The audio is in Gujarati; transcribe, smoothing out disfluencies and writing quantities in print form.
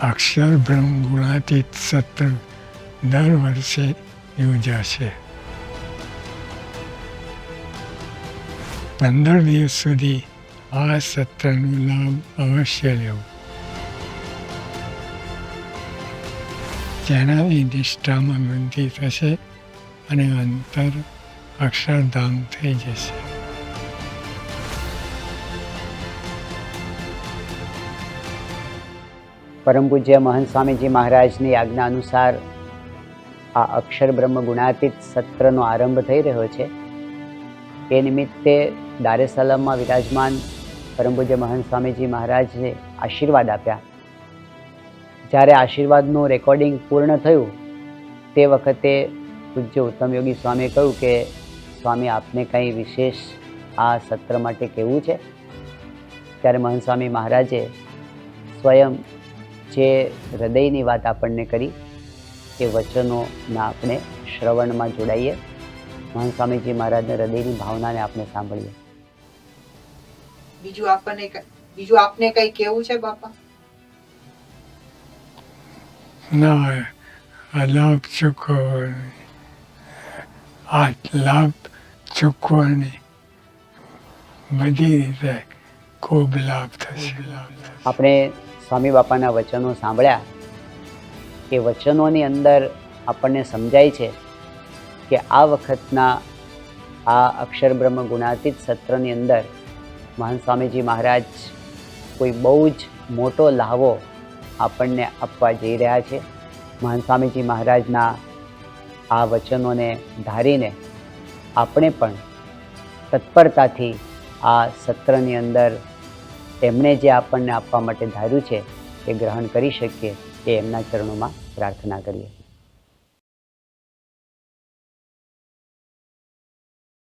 અક્ષર બ્રહ્મ ગુણાતીત સત્ર દર વર્ષે યોજાશે. 15 દિવસ સુધી આ સત્રનો લાભ અવશ્ય લેવો, જેનાથી નિષ્ઠામાં વૃદ્ધિ થશે અને અંતર અક્ષરધામ થઈ જશે. પરમ પૂજ્ય મહંત સ્વામીજી મહારાજની આજ્ઞા અનુસાર આ અક્ષર બ્રહ્મ ગુણાતીત સત્રનો આરંભ થઈ રહ્યો છે. એ નિમિત્તે દારે સલામમાં વિરાજમાન પરમ પૂજ્ય મહંત સ્વામીજી મહારાજે આશીર્વાદ આપ્યા. જ્યારે આશીર્વાદનું રેકોર્ડિંગ પૂર્ણ થયું તે વખતે પૂજ્ય ઉત્તમ યોગી સ્વામીએ કહ્યું કે સ્વામી, આપને કંઈ વિશેષ આ સત્ર માટે કહેવું છે? ત્યારે મહંત સ્વામી મહારાજે સ્વયં જે હૃદયની વાત આપણને કરી એ વચનોના આપણે શ્રવણમાં જોડાઈએ. મહંત સ્વામીજી મહારાજને હૃદયની ભાવનાને આપણે સાંભળીએ. બીજું આપને કઈ કેવું છે બાપા? ના, આ લાભ ચૂકવો, આ લાભ ચૂકવાની બધી રીતે ખૂબ લાભ થશે. આપણે સ્વામી બાપાના વચનો સાંભળ્યા. એ વચનોની અંદર આપણને સમજાય છે કે આ વખતના આ અક્ષર બ્રહ્મ ગુણાતીત સત્રની અંદર મહંત સ્વામીજી મહારાજ કોઈ બહુ જ મોટો લહાવો આપણને આપવા જઈ રહ્યા છે. મહંત સ્વામીજી મહારાજના આ વચનોને ધારીને આપણે પણ તત્પરતાથી આ સત્રની અંદર એમણે જે આપણને આપવા માટે ધાર્યું છે એ ગ્રહણ કરી શકીએ, એ એમના ચરણોમાં પ્રાર્થના કરીએ.